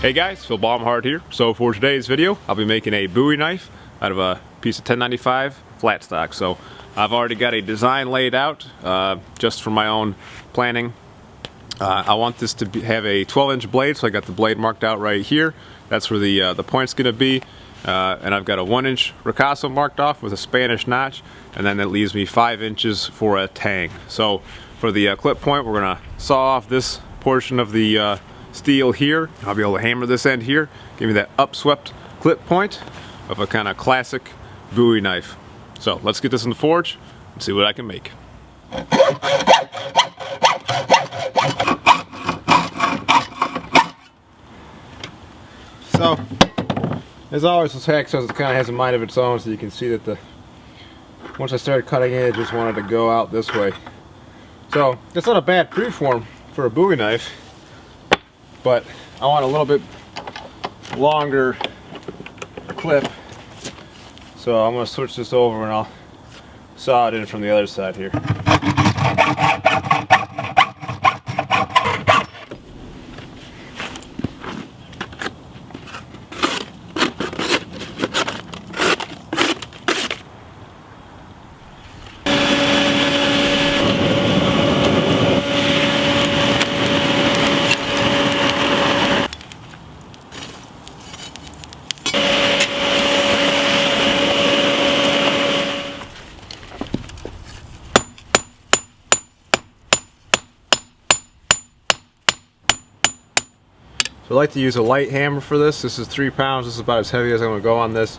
Hey guys, Phil Baumhardt here. So for today's video, I'll be making a Bowie knife out of a piece of 1095 flat stock. So I've already got a design laid out just for my own planning. I want this to have a 12-inch blade, so I got the blade marked out right here. That's where the point's going to be. And I've got a 1-inch ricasso marked off with a Spanish notch, and then that leaves me 5 inches for a tang. So for the clip point, we're going to saw off this portion of the steel here. I'll be able to hammer this end here, give me that upswept clip point of a kind of classic Bowie knife. So let's get this in the forge and see what I can make. So, as always, this hacksaw kind of has a mind of its own, so you can see that once I started cutting it just wanted to go out this way. So, it's not a bad preform for a Bowie knife, but I want a little bit longer clip, so I'm going to switch this over and I'll saw it in from the other side here. I like to use a light hammer for this. This is 3 pounds. This is about as heavy as I'm going to go on this.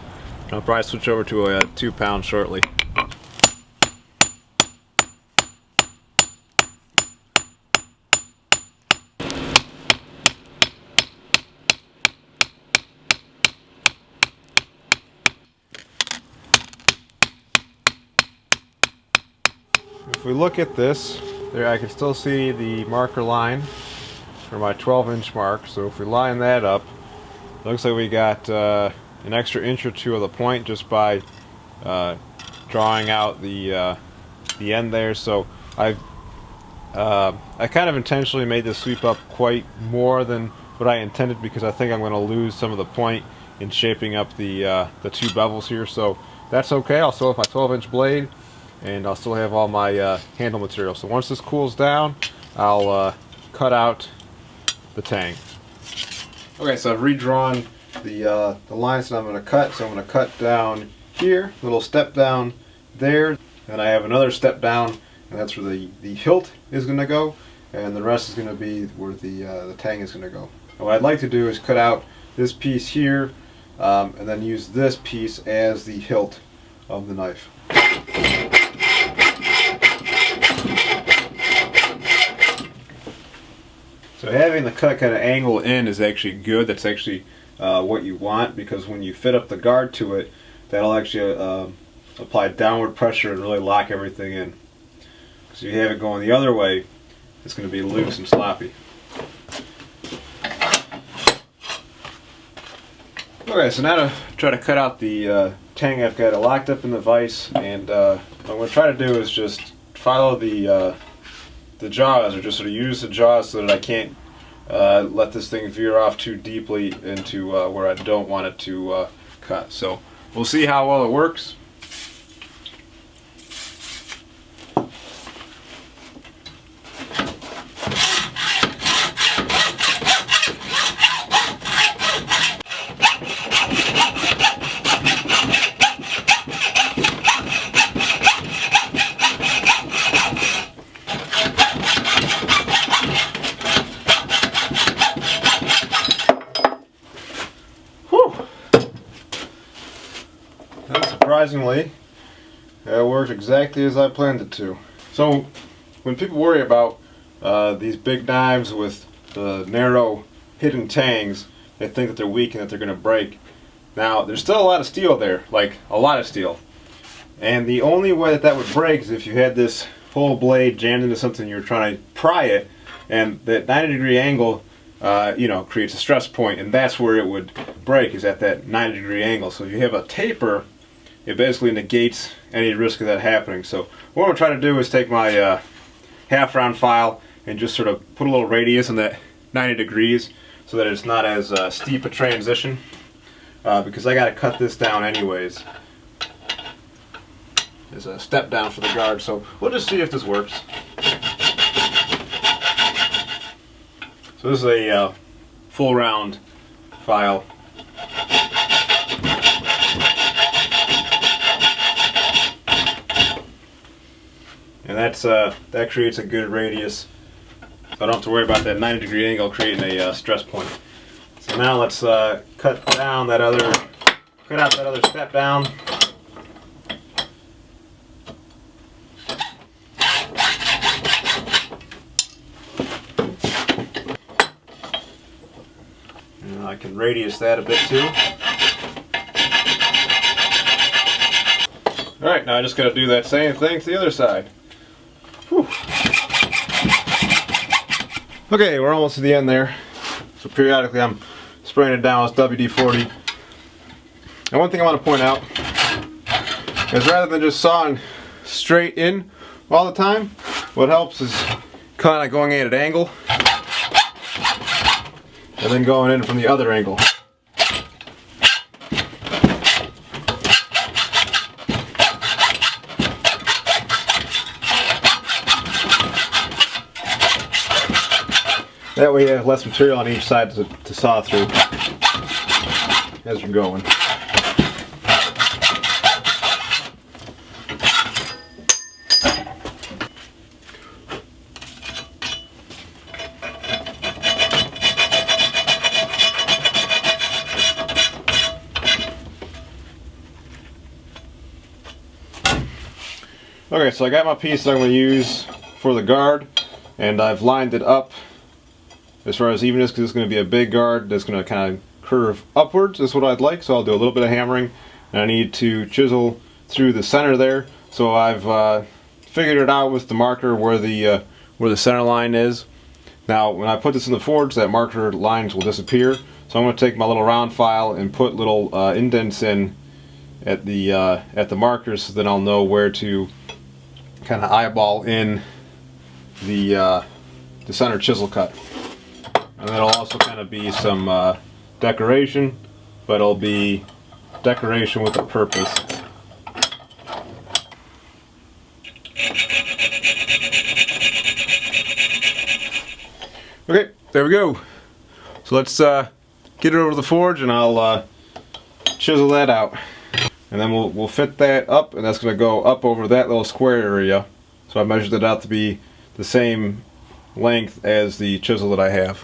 I'll probably switch over to a 2 pound shortly. If we look at this, there I can still see the marker line for my 12-inch mark. So if we line that up, it looks like we got an extra inch or two of the point just by drawing out the end there. So I kind of intentionally made this sweep up quite more than what I intended, because I think I'm going to lose some of the point in shaping up the 2 bevels here. So that's okay. I'll still have my 12-inch blade, and I'll still have all my handle material. So once this cools down, I'll cut out the tang. Okay, so I've redrawn the lines that I'm going to cut. So I'm going to cut down here, little step down there, and I have another step down, and that's where the hilt is going to go, and the rest is going to be where the tang is going to go. And what I'd like to do is cut out this piece here, and then use this piece as the hilt of the knife. So having the cut kind of angle in is actually good. That's actually what you want, because when you fit up the guard to it, that'll actually apply downward pressure and really lock everything in. So you have it going the other way, it's going to be loose and sloppy. Okay, so now to try to cut out the tang, I've got it locked up in the vise, and what I'm going to try to do is just follow the jaws, or just sort of use the jaws so that I can't let this thing veer off too deeply into where I don't want it to cut. So we'll see how well it works. Surprisingly, it worked exactly as I planned it to. So when people worry about these big knives with narrow hidden tangs, they think that they're weak and that they're going to break. Now there's still a lot of steel there, like a lot of steel, and the only way that would break is if you had this whole blade jammed into something you're trying to pry it, and that 90-degree angle creates a stress point, and that's where it would break, is at that 90-degree angle. So if you have a taper, it basically negates any risk of that happening. So what I'm trying to do is take my half round file and just sort of put a little radius on that 90 degrees so that it's not as steep a transition, because I got to cut this down anyways. There's a step down for the guard, so we'll just see if this works. So this is a full round file. And that creates a good radius, so I don't have to worry about that 90-degree angle creating a stress point. So now let's cut out that other step down. And I can radius that a bit too. Alright, now I just got to do that same thing to the other side. Whew. Okay, we're almost to the end there. So periodically I'm spraying it down with WD-40. And one thing I want to point out is rather than just sawing straight in all the time, what helps is kind of going at an angle and then going in from the other angle. That way you have less material on each side to saw through as you're going. Okay, so I got my piece that I'm going to use for the guard, and I've lined it up as far as evenness, because it's going to be a big guard that's going to kind of curve upwards. That's what I'd like, so I'll do a little bit of hammering, and I need to chisel through the center there. So I've figured it out with the marker where the center line is. Now when I put this in the forge, that marker lines will disappear, so I'm going to take my little round file and put little indents in at the markers, so then I'll know where to kind of eyeball in the center chisel cut. And that'll also kind of be some decoration, but it'll be decoration with a purpose. Okay, there we go. So let's get it over to the forge, and I'll chisel that out. And then we'll fit that up, and that's going to go up over that little square area. So I measured it out to be the same length as the chisel that I have.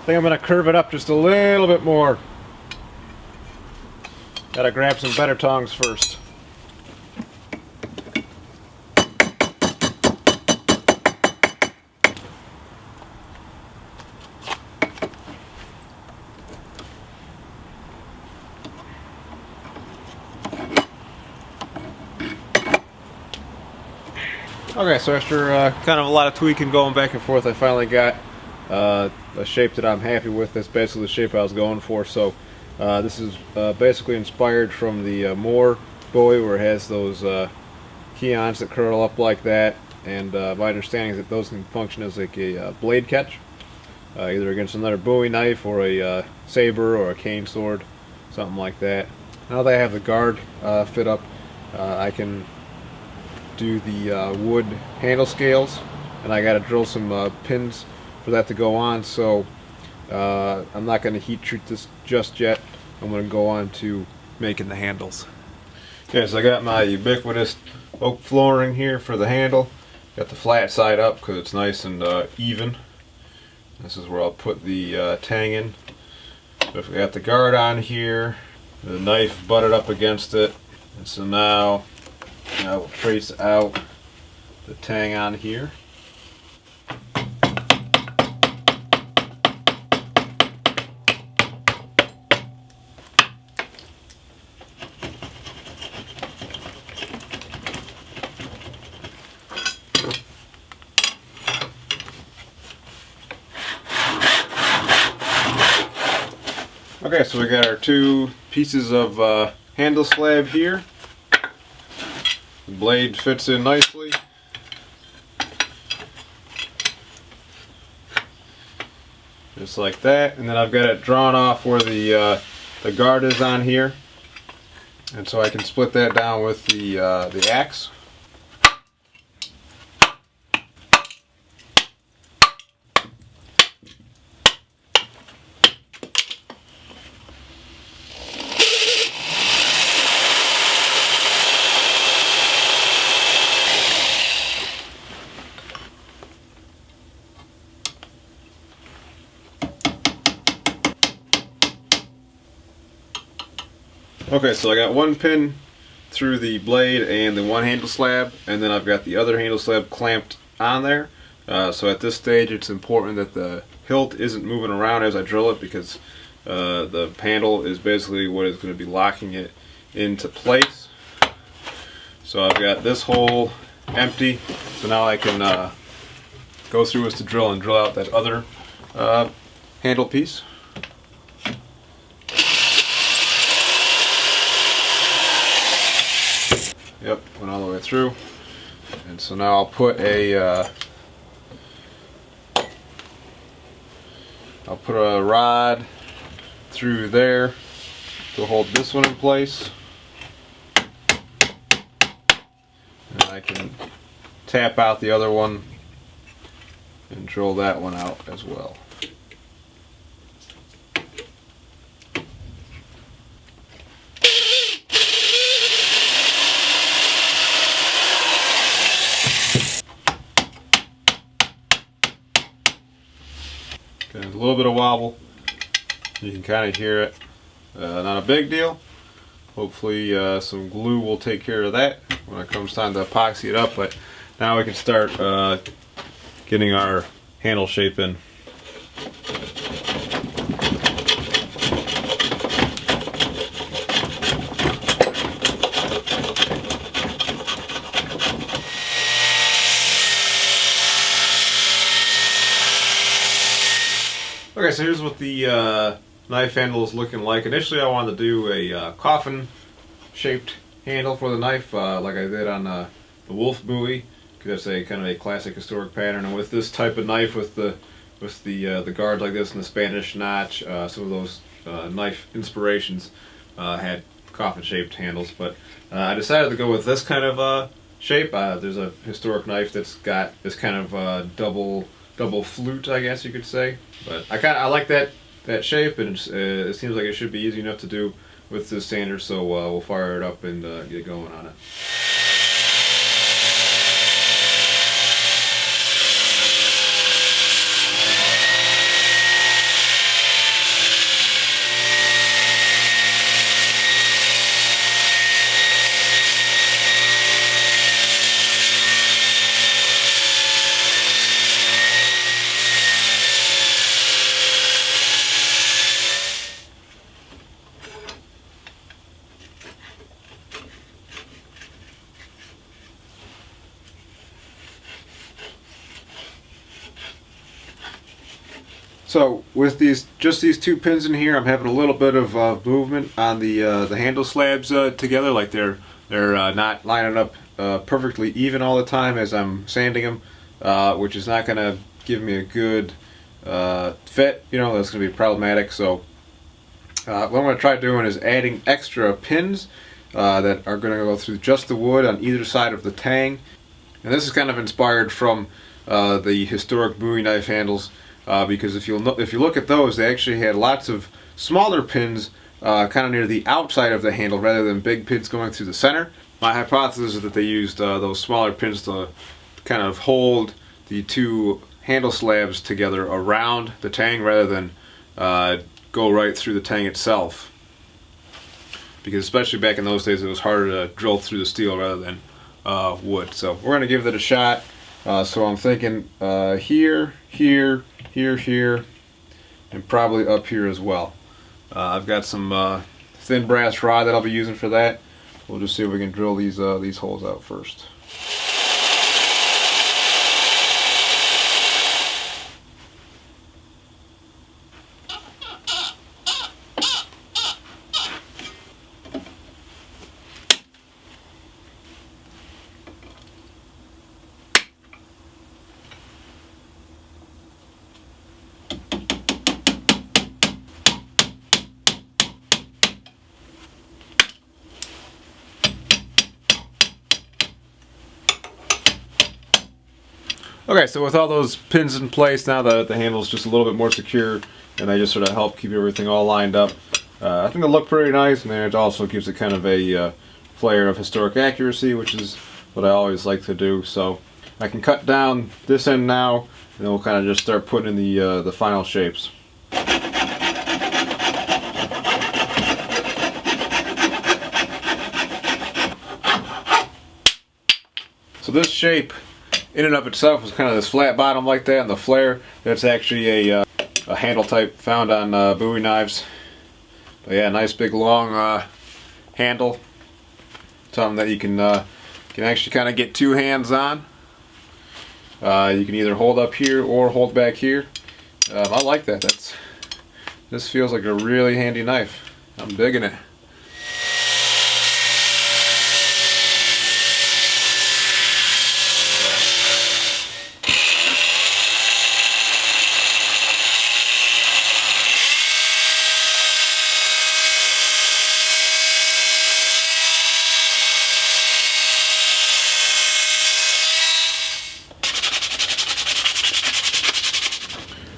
think I'm going to curve it up just a little bit more. Gotta grab some better tongs first. Okay, so after kind of a lot of tweaking going back and forth, I finally got a shape that I'm happy with. That's basically the shape I was going for. So this is basically inspired from the Bowie, where it has those keons that curl up like that. And my understanding is that those can function as like a blade catch, either against another Bowie knife or a saber or a cane sword, something like that. Now that I have the guard fit up, I can do the wood handle scales, and I got to drill some pins for that to go on. So I'm not going to heat treat this just yet. I'm going to go on to making the handles. Okay, so I got my ubiquitous oak flooring here for the handle. Got the flat side up because it's nice and even. This is where I'll put the tang in. So if we got the guard on here, the knife butted up against it, and so now I will trace out the tang on here. Okay, so we got our two pieces of handle slab here. The blade fits in nicely. Just like that. And then I've got it drawn off where the guard is on here. And so I can split that down with the axe. Okay, so I got one pin through the blade and the one handle slab, and then I've got the other handle slab clamped on there. So at this stage it's important that the hilt isn't moving around as I drill it, because the handle is basically what is going to be locking it into place. So I've got this hole empty, so now I can go through with the drill and drill out that other handle piece. Yep, went all the way through. And so now I'll put a rod through there to hold this one in place. And I can tap out the other one and drill that one out as well. There's a little bit of wobble. You can kind of hear it. Not a big deal. Hopefully some glue will take care of that when it comes time to epoxy it up. But now we can start getting our handle shape in. Okay, so here's what the knife handle is looking like. Initially I wanted to do a coffin shaped handle for the knife, like I did on the Wolf Bowie, because that's a kind of a classic historic pattern. And with this type of knife, with the guard like this and the Spanish notch, some of those knife inspirations had coffin shaped handles. But I decided to go with this kind of shape. There's a historic knife that's got this kind of double flute, I guess you could say. But I like that shape, and it seems like it should be easy enough to do with this sander. So we'll fire it up and get going on it. So with just these two pins in here, I'm having a little bit of movement on the handle slabs together, like they're not lining up perfectly even all the time as I'm sanding them, which is not going to give me a good fit. You know, that's going to be problematic. So what I'm going to try doing is adding extra pins that are going to go through just the wood on either side of the tang. And this is kind of inspired from the historic Bowie knife handles, because if you look at those, they actually had lots of smaller pins kind of near the outside of the handle rather than big pins going through the center. My hypothesis is that they used those smaller pins to kind of hold the two handle slabs together around the tang rather than go right through the tang itself. Because especially back in those days, it was harder to drill through the steel rather than wood. So we're going to give it a shot. So I'm thinking here, here, here, here, and probably up here as well. I've got some thin brass rod that I'll be using for that. We'll just see if we can drill these holes out first. Okay, so with all those pins in place, now the handle's just a little bit more secure, and they just sort of help keep everything all lined up. I think they look pretty nice, and it also gives it kind of a flair of historic accuracy, which is what I always like to do. So I can cut down this end now, and then we'll kind of just start putting in the final shapes. So this shape, in and of itself, was kind of this flat bottom like that, and the flare, that's actually a handle type found on Bowie knives. But yeah, nice big long handle, something that you can actually kind of get two hands on. You can either hold up here or hold back here. I like that. This feels like a really handy knife. I'm digging it.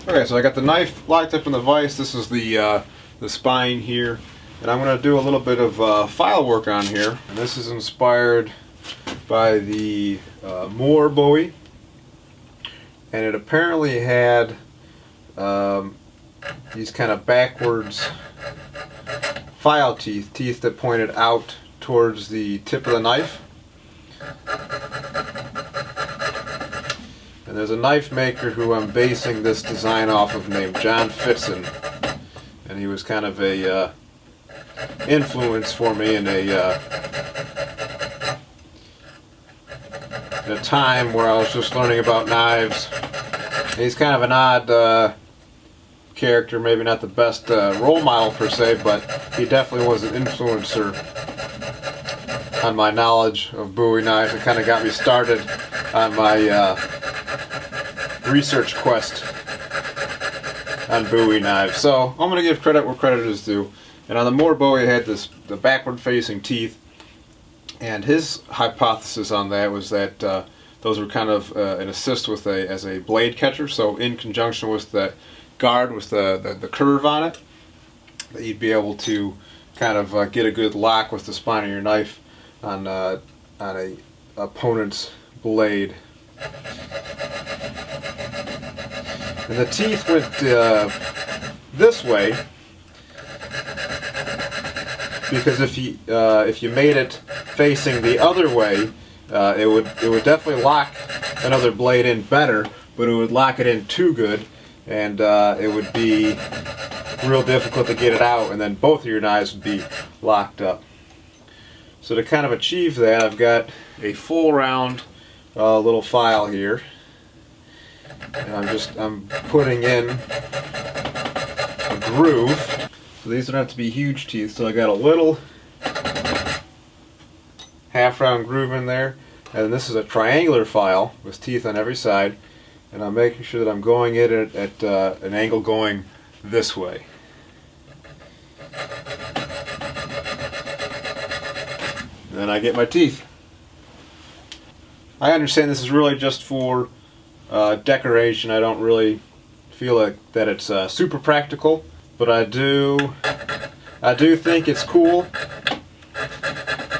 Okay, so I got the knife locked up in the vise. This is the spine here, and I'm going to do a little bit of file work on here. And this is inspired by the Moore Bowie, and it apparently had these kind of backwards file teeth that pointed out towards the tip of the knife. And there's a knife maker who I'm basing this design off of named John Fitzen, and he was kind of a influence for me in a time where I was just learning about knives. And he's kind of an odd character, maybe not the best role model per se, but he definitely was an influencer on my knowledge of Bowie knives. It kind of got me started on my research quest on Bowie knives. So I'm going to give credit where credit is due. And on the Moore Bowie, it had the backward facing teeth, and his hypothesis on that was that those were kind of an assist with as a blade catcher. So in conjunction with the guard with the curve on it, that you'd be able to kind of get a good lock with the spine of your knife on a opponent's blade. And the teeth went this way because if you made it facing the other way, it would definitely lock another blade in better, but it would lock it in too good, and it would be real difficult to get it out, and then both of your knives would be locked up. So to kind of achieve that, I've got a full round little file here. and I'm putting in a groove. So these don't have to be huge teeth, so I got a little half round groove in there, and this is a triangular file with teeth on every side, and I'm making sure that I'm going in at an angle going this way. And then I get my teeth. I understand this is really just for decoration. I don't really feel like that it's super practical, but I do think it's cool.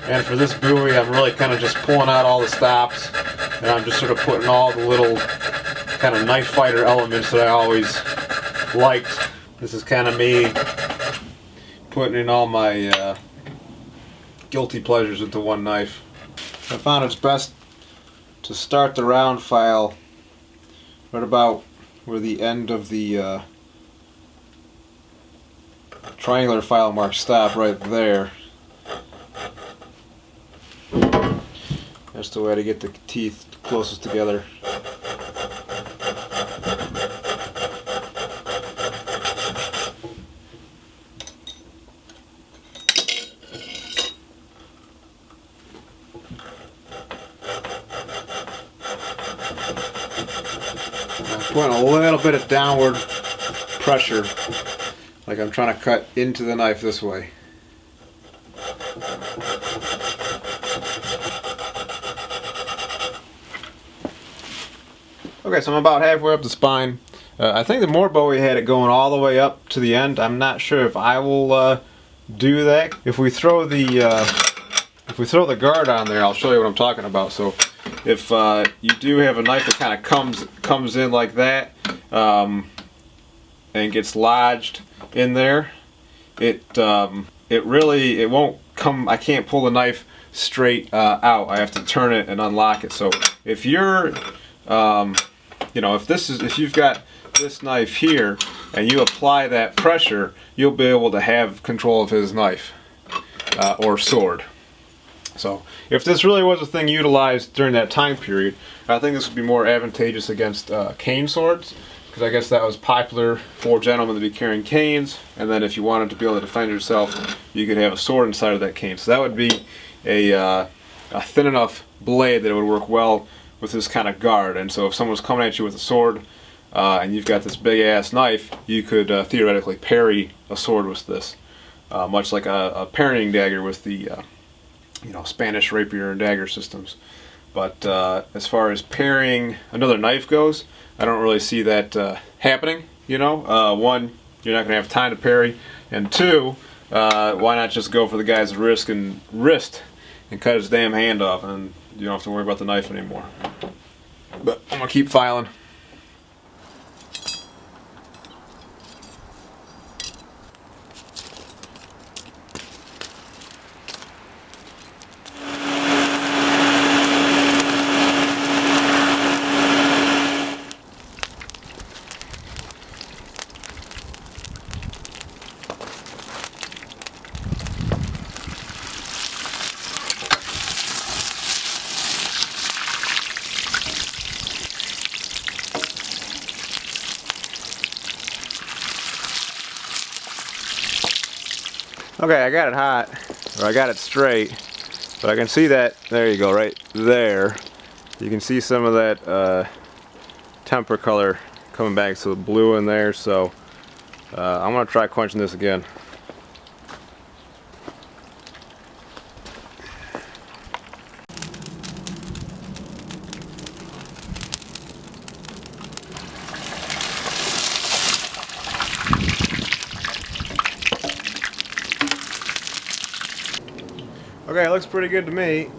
And for this Bowie, I'm really kind of just pulling out all the stops, and I'm just sort of putting all the little kind of knife fighter elements that I always liked. This is kind of me putting in all my guilty pleasures into one knife. I found it's best to start the round file right about where the end of the triangular file marks stop, right there. That's the way to get the teeth closest together. I'm putting a little bit of downward pressure, like I'm trying to cut into the knife this way. Okay, so I'm about halfway up the spine. I think the more Bowie had it going all the way up to the end. I'm not sure if I will do that. If we throw the guard on there, I'll show you what I'm talking about. So if you do have a knife that kind of comes in like that and gets lodged in there, it won't come. I can't pull the knife straight out. I have to turn it and unlock it. So if you're if you've got this knife here and you apply that pressure, you'll be able to have control of his knife or sword. So if this really was a thing utilized during that time period, I think this would be more advantageous against cane swords, because I guess that was popular for gentlemen to be carrying canes, and then if you wanted to be able to defend yourself, you could have a sword inside of that cane. So that would be a thin enough blade that it would work well with this kind of guard. And so if someone's coming at you with a sword and you've got this big ass knife, you could theoretically parry a sword with this, much like a parrying dagger with the Spanish rapier and dagger systems. But as far as parrying another knife goes, I don't really see that happening. One, you're not going to have time to parry, and two, why not just go for the guy's wrist and cut his damn hand off, and you don't have to worry about the knife anymore. But I'm going to keep filing. Okay, I got it hot, or I got it straight, but I can see that, there you go, right there. You can see some of that temper color coming back, so the blue in there, so I'm going to try quenching this again. Okay, it looks pretty good to me. I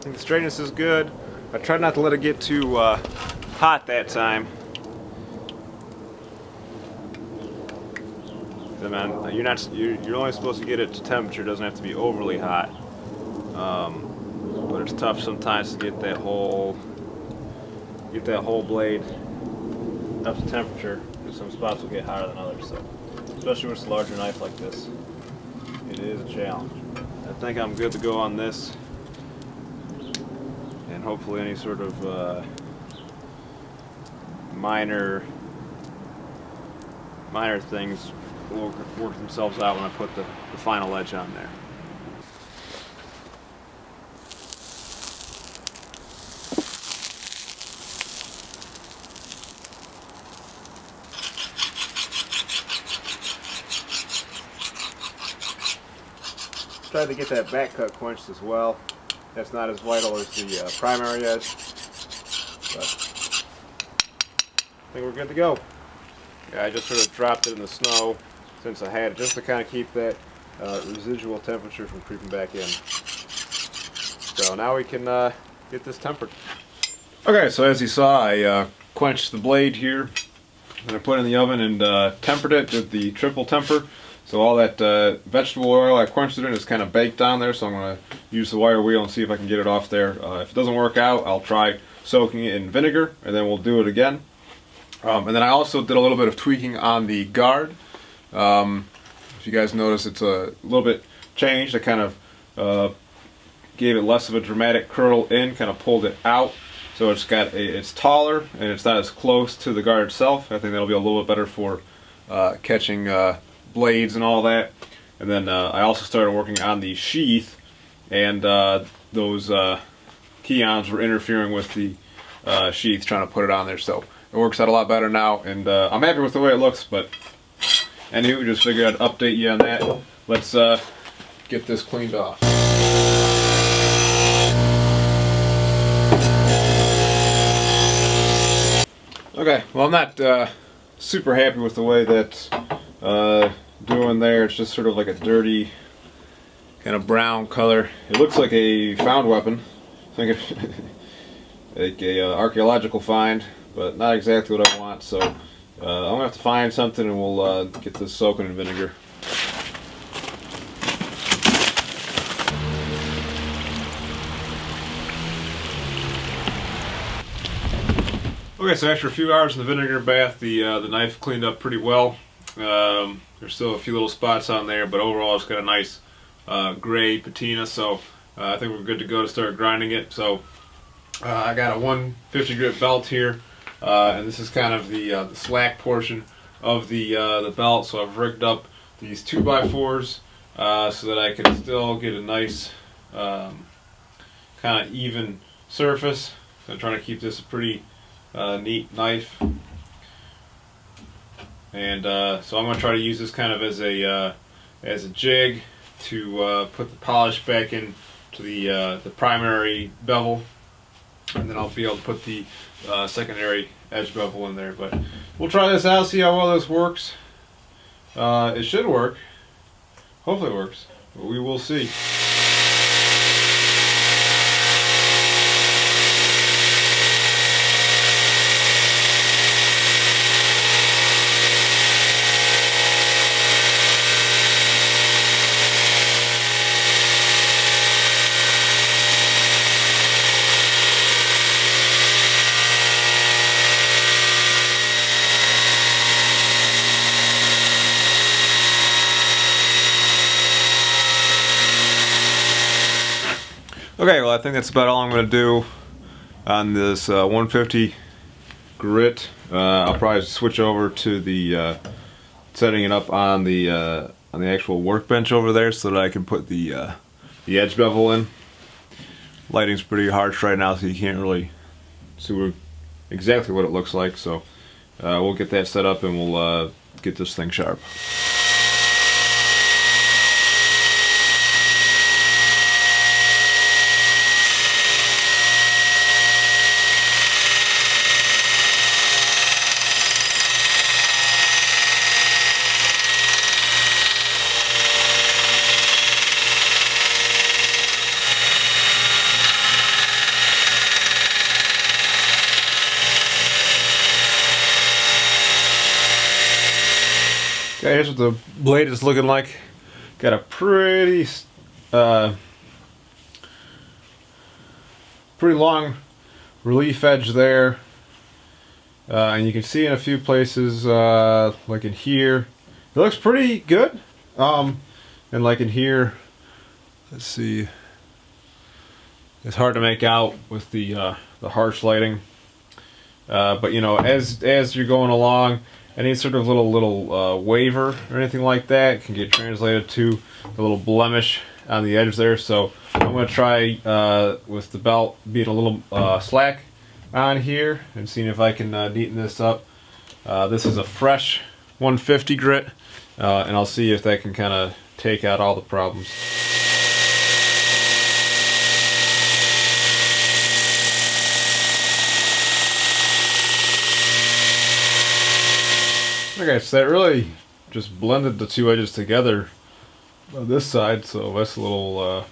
think the straightness is good. I tried not to let it get too hot that time. You're only supposed to get it to temperature. It doesn't have to be overly hot. But it's tough sometimes to get that whole blade up to temperature, because some spots will get hotter than others. So, especially with a larger knife like this, it is a challenge. I think I'm good to go on this, and hopefully any sort of minor things will work themselves out when I put the final edge on there. Tried to get that back cut quenched as well. That's not as vital as the primary edge, but I think we're good to go. Yeah, I just sort of dropped it in the snow since I had it, just to kind of keep that residual temperature from creeping back in. So now we can get this tempered. Okay, so as you saw, I quenched the blade here, and I put it in the oven and tempered it with the triple temper. So all that vegetable oil I quenched it in is kind of baked down there, so I'm going to use the wire wheel and see if I can get it off there. If it doesn't work out, I'll try soaking it in vinegar, and then we'll do it again. And then I also did a little bit of tweaking on the guard. If you guys notice, it's a little bit changed. I kind of gave it less of a dramatic curl in, kind of pulled it out. So it's taller, and it's not as close to the guard itself. I think that'll be a little bit better for catching blades and all that. And then I also started working on the sheath, and those keyons were interfering with the sheath, trying to put it on there. So it works out a lot better now, and I'm happy with the way it looks. But anywho, just figured I'd update you on that. Let's get this cleaned off. Okay, well, I'm not super happy with the way that's doing there. It's just sort of like a dirty kind of brown color. It looks like a found weapon, like a archaeological find, but not exactly what I want. So I'm gonna have to find something, and we'll get this soaking in vinegar. Okay, so after a few hours in the vinegar bath, the knife cleaned up pretty well. There's still a few little spots on there, but overall it's got a nice gray patina, so I think we're good to go to start grinding it. So I got a 150 grit belt here, and this is kind of the slack portion of the belt. So I've rigged up these 2x4s so that I can still get a nice kind of even surface. So I'm trying to keep this a pretty neat knife, and so I'm going to try to use this kind of as a jig to put the polish back in to the primary bevel, and then I'll be able to put the secondary edge bevel in there. But we'll try this out, see how well this works. It should work. Hopefully it works, but we will see. Okay, well, I think that's about all I'm going to do on this 150 grit. I'll probably switch over to the setting it up on the actual workbench over there, so that I can put the edge bevel in. Lighting's pretty harsh right now, so you can't really see exactly what it looks like. So we'll get that set up, and we'll get this thing sharp. Okay, here's what the blade is looking like. Got a pretty long relief edge there, and you can see in a few places, like in here, it looks pretty good. And like in here, let's see, it's hard to make out with the harsh lighting, But you know, as you're going along, any sort of little waver or anything like that can get translated to the little blemish on the edge there. So I'm going to try with the belt being a little slack on here and seeing if I can neaten this up. This is a fresh 150 grit, and I'll see if that can kind of take out all the problems. Okay, so that really just blended the two edges together on this side, so that's a little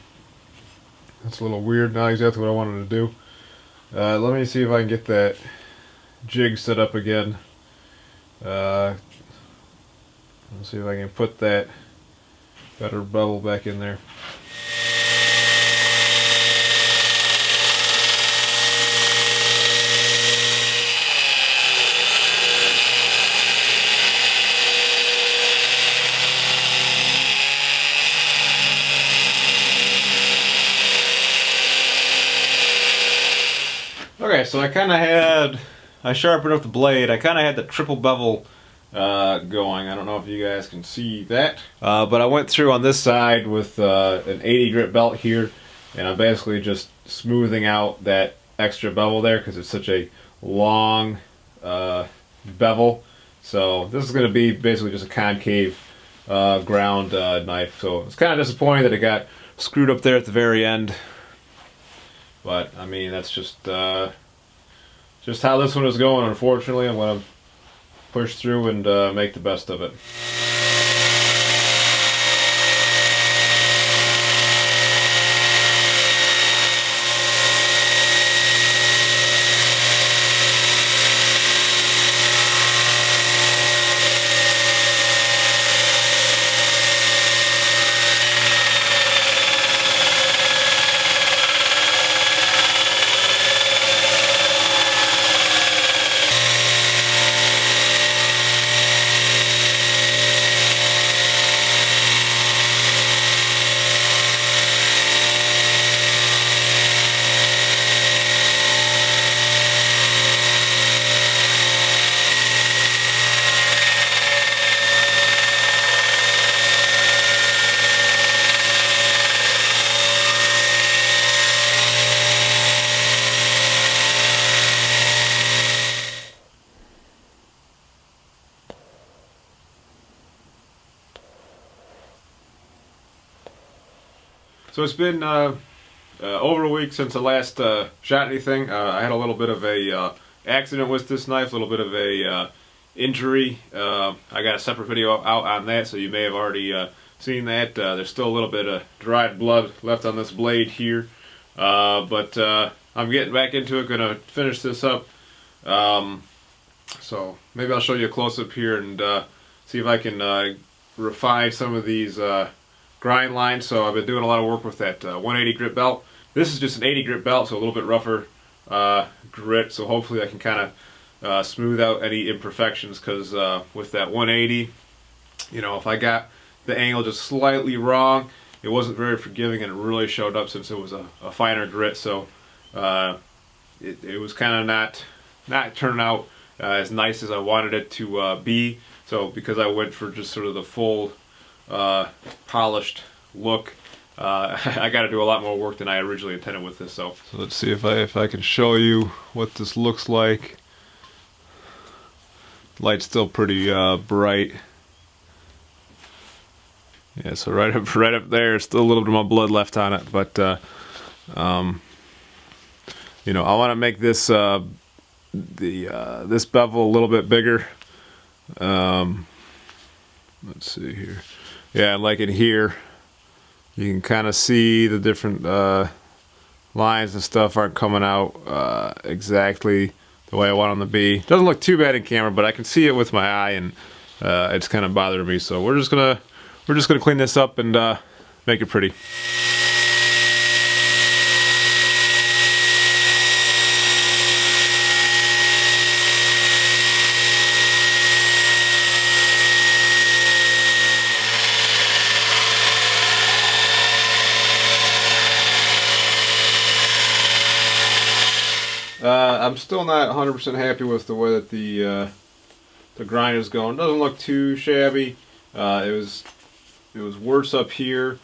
weird. Not exactly what I wanted to do. Let me see if I can get that jig set up again. Let's see if I can put that better bevel back in there. Okay, so I sharpened up the blade. I kind of had the triple bevel going. I don't know if you guys can see that. But I went through on this side with an 80 grit belt here, and I'm basically just smoothing out that extra bevel there because it's such a long bevel. So this is going to be basically just a concave ground knife. So it's kind of disappointing that it got screwed up there at the very end. But I mean, that's just how this one is going. Unfortunately, I'm going to push through and make the best of it. So it's been over a week since I last shot anything. I had a little bit of a accident with this knife, a little bit of a injury. I got a separate video out on that, so you may have already seen that. There's still a little bit of dried blood left on this blade here, but I'm getting back into it. Gonna finish this up. So maybe I'll show you a close-up here and see if I can refine some of these grind lines. So I've been doing a lot of work with that 180 grit belt. This is just an 80 grit belt, so a little bit rougher grit, so hopefully I can kind of smooth out any imperfections, because with that 180, you know, if I got the angle just slightly wrong, it wasn't very forgiving, and it really showed up since it was a finer grit. So it was kind of not turning out as nice as I wanted it to be. So because I went for just sort of the full polished look, I got to do a lot more work than I originally intended with this. So let's see if I can show you what this looks like. Light's still pretty bright. Yeah, so right up there, still a little bit of my blood left on it, but you know, I want to make this this bevel a little bit bigger. Let's see here. Yeah, like in here, you can kind of see the different lines and stuff aren't coming out exactly the way I want them to be. Doesn't look too bad in camera, but I can see it with my eye, and it's kind of bothering me. So we're just gonna clean this up and make it pretty. I'm still not 100% happy with the way that the grind is going. It doesn't look too shabby. It was worse up here,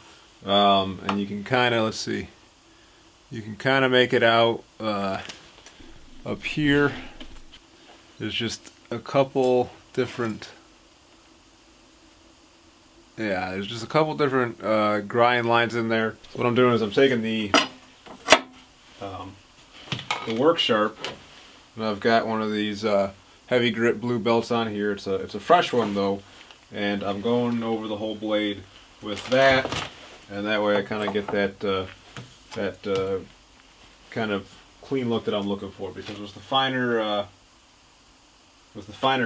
and you can kind of, let's see, you can kind of make it out up here. There's just a couple different, yeah, there's just a couple different grind lines in there. So what I'm doing is I'm taking the work sharp, and I've got one of these heavy grit blue belts on here. It's a fresh one though, and I'm going over the whole blade with that, and that way I kind of get that kind of clean look that I'm looking for. Because with the finer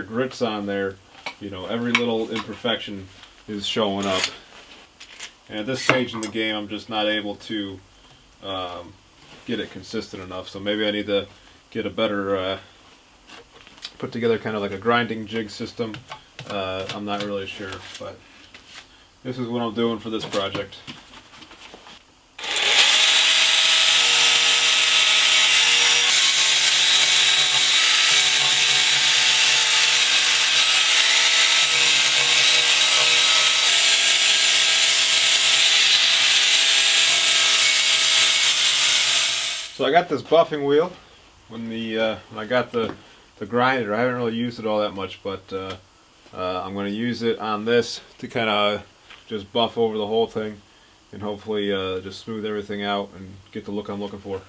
grits on there, you know, every little imperfection is showing up. And at this stage in the game, I'm just not able to get it consistent enough. So maybe I need to get a better put together kind of like a grinding jig system. I'm not really sure, but this is what I'm doing for this project. So I got this buffing wheel. When I got the grinder, I haven't really used it all that much, but I'm going to use it on this to kind of just buff over the whole thing, and hopefully just smooth everything out and get the look I'm looking for.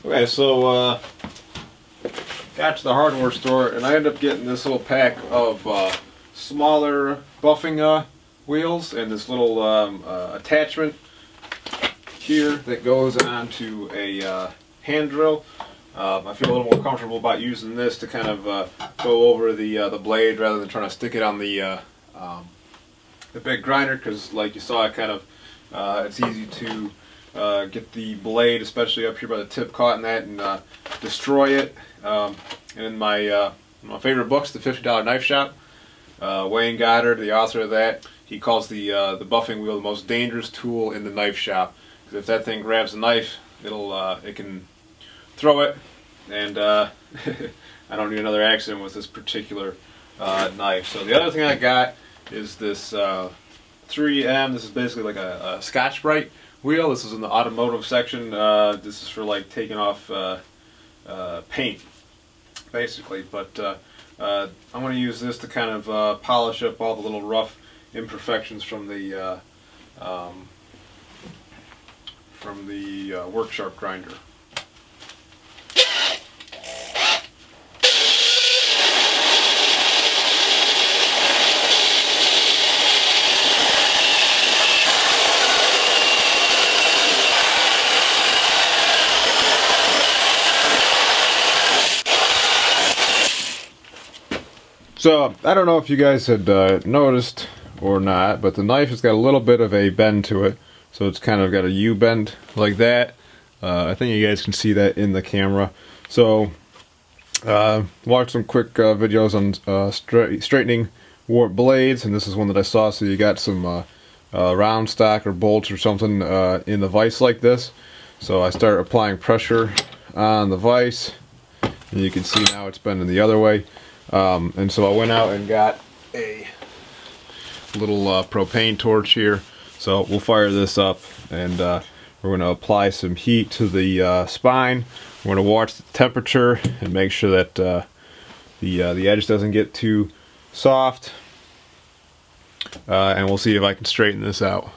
Okay, so got to the hardware store, and I ended up getting this little pack of smaller buffing wheels, and this little attachment here that goes onto a hand drill. I feel a little more comfortable about using this to kind of go over the blade rather than trying to stick it on the big grinder, because like you saw, it kind of it's easy to get the blade, especially up here by the tip, caught in that and destroy it. And in my favorite books, The $50 Knife Shop, Wayne Goddard, the author of that, he calls the buffing wheel the most dangerous tool in the knife shop. Because if that thing grabs a knife, it can throw it, and I don't need another accident with this particular knife. So the other thing I got is this 3M. This is basically like a Scotch-Brite wheel. This is in the automotive section. This is for like taking off paint, basically. But I'm going to use this to kind of polish up all the little rough imperfections from the work sharp grinder. So, I don't know if you guys had noticed or not, but the knife has got a little bit of a bend to it. So it's kind of got a U bend like that. I think you guys can see that in the camera. So, watch some quick videos on straightening warp blades, and this is one that I saw. So you got some round stock or bolts or something in the vise like this. So I start applying pressure on the vise, and you can see now it's bending the other way. And so I went out and got a little propane torch here. So we'll fire this up, and we're going to apply some heat to the spine. We're going to watch the temperature and make sure that the edge doesn't get too soft. And we'll see if I can straighten this out.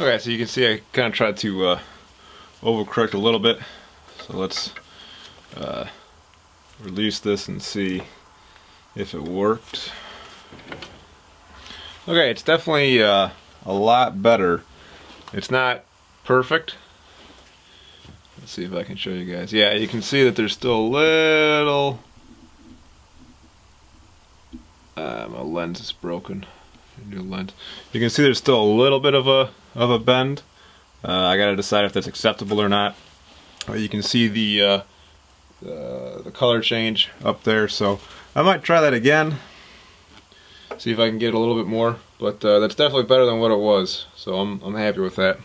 Okay, so you can see I kind of tried to overcorrect a little bit. So let's release this and see if it worked. Okay, it's definitely a lot better. It's not perfect. Let's see if I can show you guys. Yeah, you can see that there's still a little... my lens is broken. New lens. You can see there's still a little bit of a bend. I gotta decide if that's acceptable or not. You can see the color change up there, so I might try that again. See if I can get a little bit more, but that's definitely better than what it was. So I'm happy with that.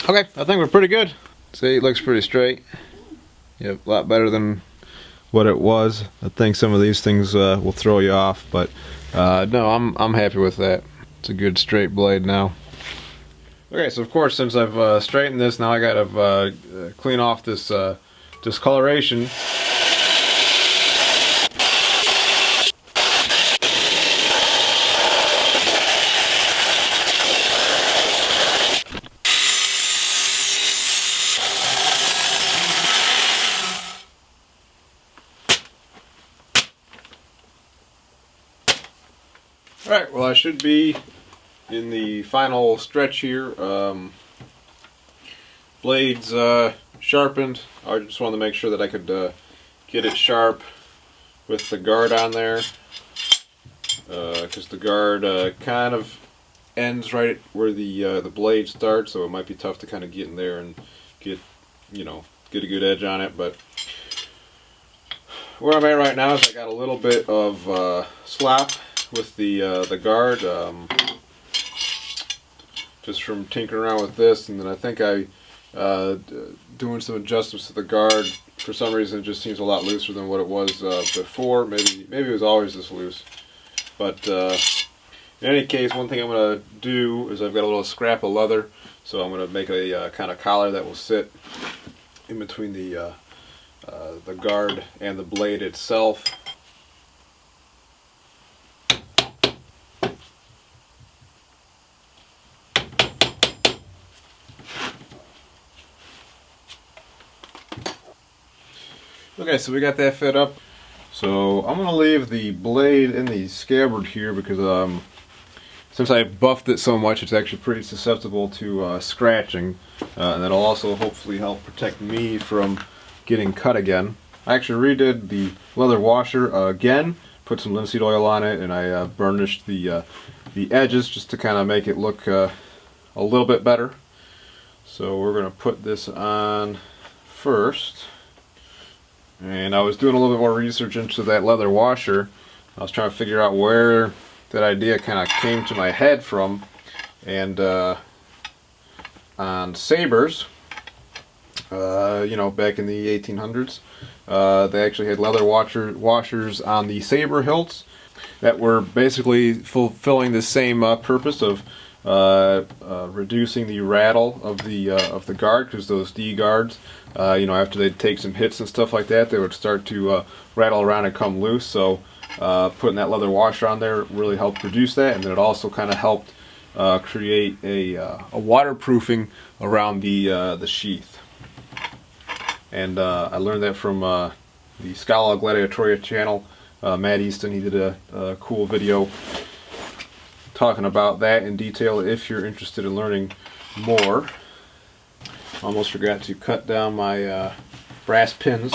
Okay, I think we're pretty good. See, it looks pretty straight. Yep, a lot better than what it was. I think some of these things will throw you off, but no, I'm happy with that. It's a good straight blade now. Okay, so of course, since I've straightened this, now I gotta clean off this discoloration. Alright, well I should be in the final stretch here. Blades sharpened. I just wanted to make sure that I could get it sharp with the guard on there, because the guard kind of ends right where the blade starts, so it might be tough to kind of get in there and get a good edge on it. But where I'm at right now is I got a little bit of slop with the guard, just from tinkering around with this, and then I think doing some adjustments to the guard. For some reason, it just seems a lot looser than what it was before. Maybe it was always this loose. But in any case, one thing I'm going to do is I've got a little scrap of leather, so I'm going to make a kind of collar that will sit in between the guard and the blade itself. Okay, so we got that fit up. So I'm going to leave the blade in the scabbard here because since I buffed it so much, it's actually pretty susceptible to scratching, and that'll also hopefully help protect me from getting cut again. I actually redid the leather washer again, put some linseed oil on it, and I burnished the edges just to kind of make it look a little bit better. So we're going to put this on first. And I was doing a little bit more research into that leather washer. I was trying to figure out where that idea kind of came to my head from. And on sabers, back in the 1800s, they actually had leather washers on the saber hilts that were basically fulfilling the same purpose of reducing the rattle of the guard, because those D guards, after they'd take some hits and stuff like that, they would start to rattle around and come loose. So putting that leather washer on there really helped reduce that, and then it also kind of helped create a waterproofing around the sheath. And I learned that from the Scala Gladiatoria channel. Matt Easton, he did a cool video talking about that in detail if you're interested in learning more. Almost forgot to cut down my brass pins.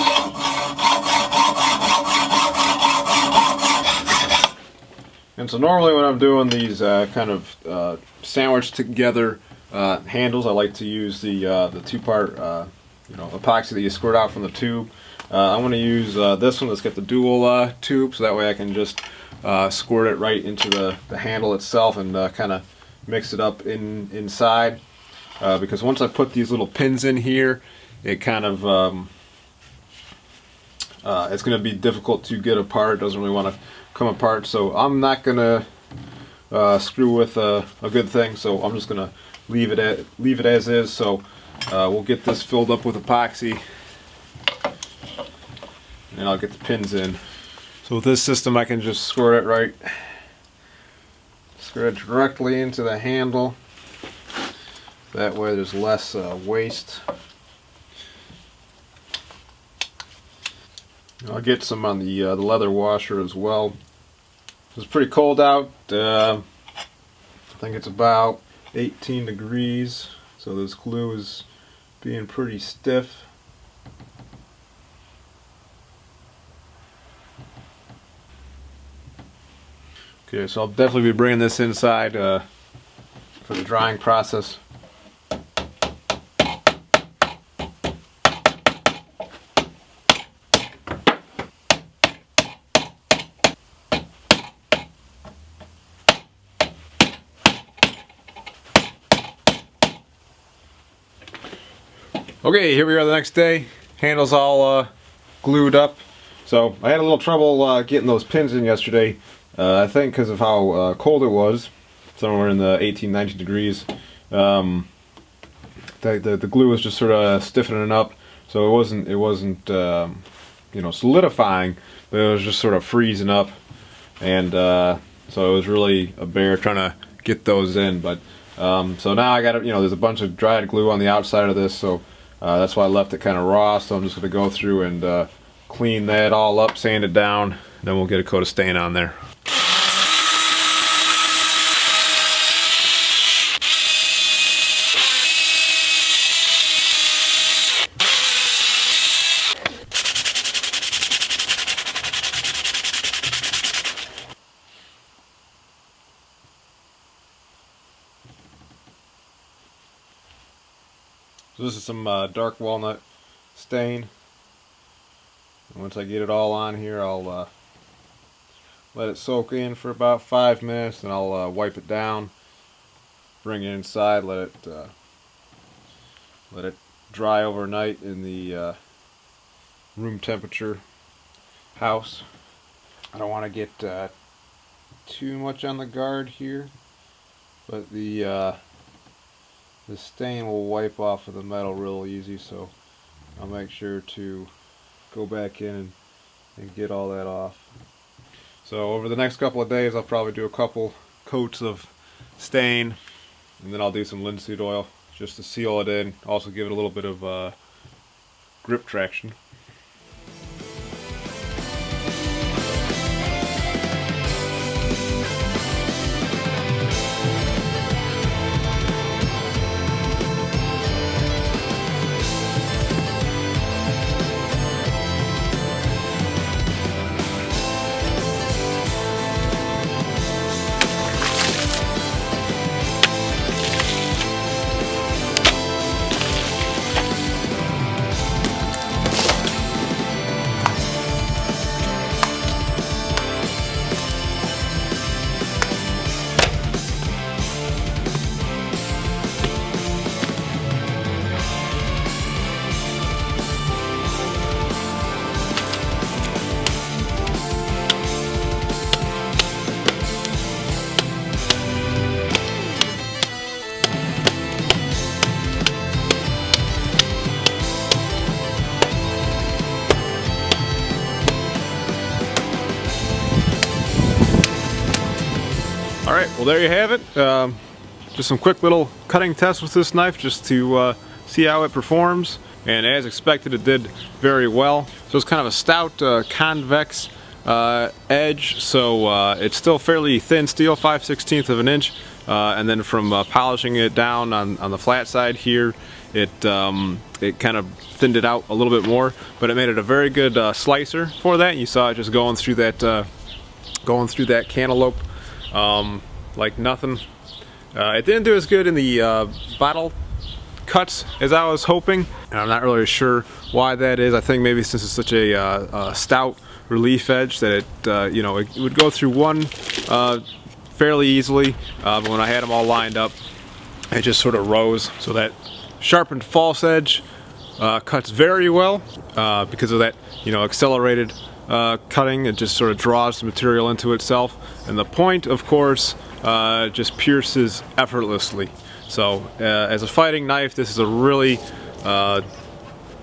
And so normally when I'm doing these kind of sandwiched together handles, I like to use the two-part epoxy that you squirt out from the tube. I'm going to use this one that's got the dual tube, so that way I can just squirt it right into the handle itself and kind of mix it up inside. Because once I put these little pins in here, it kind of it's going to be difficult to get apart. It doesn't really want to come apart, so I'm not going to screw with a good thing. So I'm just going to leave it as is. So we'll get this filled up with epoxy and I'll get the pins in. So with this system I can just squirt it directly into the handle. That way there's less waste. I'll get some on the leather washer as well. It's pretty cold out. I think it's about 18 degrees, so this glue is being pretty stiff. Okay, so I'll definitely be bringing this inside for the drying process. Okay, here we are the next day. Handle's all glued up. So I had a little trouble getting those pins in yesterday. I think because of how cold it was, somewhere in the 18-19 degrees. The glue was just sort of stiffening up, so it wasn't you know, solidifying, but it was just sort of freezing up, and so it was really a bear trying to get those in. But so now I got it. You know, there's a bunch of dried glue on the outside of this, so that's why I left it kind of raw. So I'm just going to go through and clean that all up, sand it down, then we'll get a coat of stain on there. So this is some dark walnut stain. And once I get it all on here, I'll let it soak in for about 5 minutes, and I'll wipe it down, bring it inside, let it dry overnight in the room temperature house. I don't want to get too much on the guard here, but the stain will wipe off of the metal real easy, so I'll make sure to go back in and get all that off. So over the next couple of days I'll probably do a couple coats of stain, and then I'll do some linseed oil just to seal it in, also give it a little bit of grip traction. Alright, well there you have it. Just some quick little cutting tests with this knife just to see how it performs. And as expected, it did very well. So it's kind of a stout convex edge, so it's still fairly thin steel, 5/16 of an inch. And then from polishing it down on the flat side here, it kind of thinned it out a little bit more, but it made it a very good slicer for that. You saw it just going through that cantaloupe like nothing. It didn't do as good in the bottle cuts as I was hoping, and I'm not really sure why that is. I think maybe since it's such a stout relief edge that it you know, it would go through one fairly easily, but when I had them all lined up, it just sort of rose. So that sharpened false edge cuts very well because of that, you know, accelerated cutting. It just sort of draws the material into itself, and the point, of course, just pierces effortlessly. So as a fighting knife, this is a really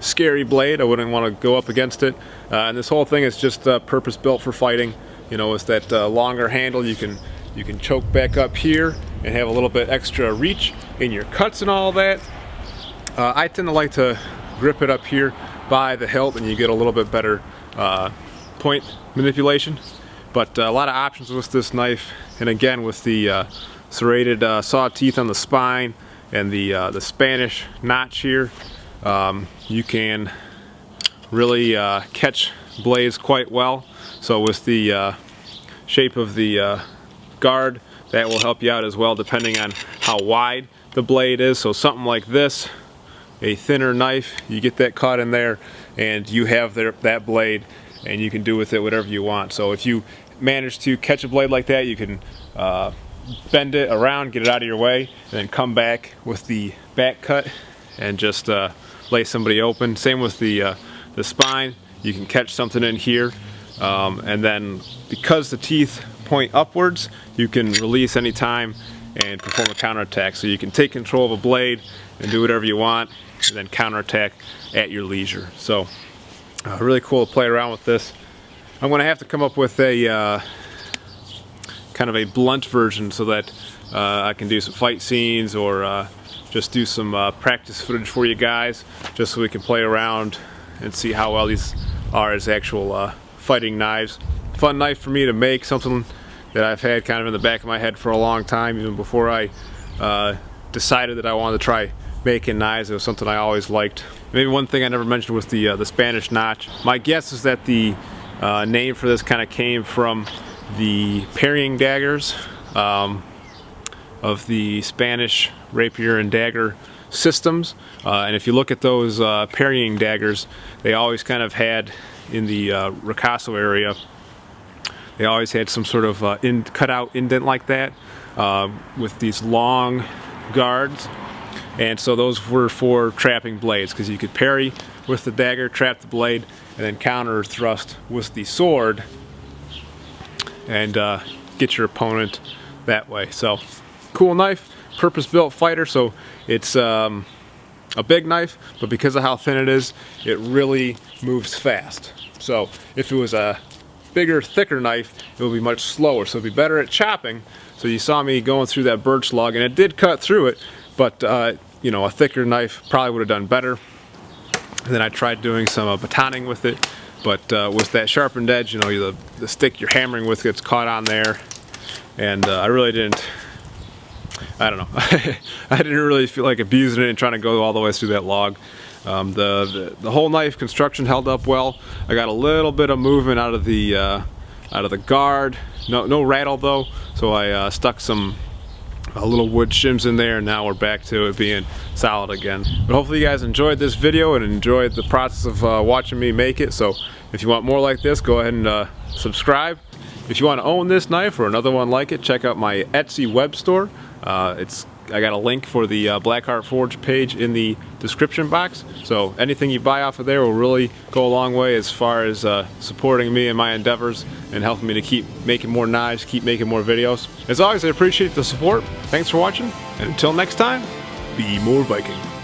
scary blade. I wouldn't want to go up against it. And this whole thing is just purpose built for fighting. You know, it's that longer handle. You can choke back up here and have a little bit extra reach in your cuts and all that. I tend to like to grip it up here by the hilt, and you get a little bit better point manipulation. But a lot of options with this knife, and again with the serrated saw teeth on the spine and the Spanish notch here, you can really catch blades quite well. So with the shape of the guard, that will help you out as well, depending on how wide the blade is. So something like this, a thinner knife, you get that caught in there and you have that blade, and you can do with it whatever you want. So if you manage to catch a blade like that, you can bend it around, get it out of your way, and then come back with the back cut and just lay somebody open. Same with the spine. You can catch something in here, and then because the teeth point upwards, you can release anytime and perform a counterattack. So you can take control of a blade and do whatever you want, and then counterattack at your leisure. So really cool to play around with this. I'm going to have to come up with a kind of a blunt version so that I can do some fight scenes, or just do some practice footage for you guys, just so we can play around and see how well these are as actual fighting knives. Fun knife for me to make, something that I've had kind of in the back of my head for a long time, even before I decided that I wanted to try making knives. It was something I always liked. Maybe one thing I never mentioned was the Spanish notch. My guess is that the name for this kind of came from the parrying daggers of the Spanish rapier and dagger systems. And if you look at those parrying daggers, they always kind of had, in the ricasso area, they always had some sort of cut-out indent like that with these long guards. And so those were for trapping blades, because you could parry with the dagger, trap the blade, and then counter thrust with the sword and get your opponent that way. So cool knife, purpose-built fighter. So it's a big knife, but because of how thin it is, it really moves fast. So if it was a bigger, thicker knife, it would be much slower, so it'd be better at chopping. So you saw me going through that birch log, and it did cut through it, but you know, a thicker knife probably would have done better. And then I tried doing some batoning with it, but with that sharpened edge, you know, the stick you're hammering with gets caught on there, and I really didn't, I don't know, I didn't really feel like abusing it and trying to go all the way through that log. The whole knife construction held up well. I got a little bit of movement out of the guard. No rattle though, so I stuck some little wood shims in there, and now we're back to it being solid again. But hopefully you guys enjoyed this video and enjoyed the process of watching me make it. So if you want more like this, go ahead and subscribe. If you want to own this knife or another one like it, check out my Etsy web store. I got a link for the Blackheart Forge page in the description box. So anything you buy off of there will really go a long way as far as supporting me and my endeavors and helping me to keep making more knives, keep making more videos. As always, I appreciate the support. Thanks for watching, and until next time, be more Viking.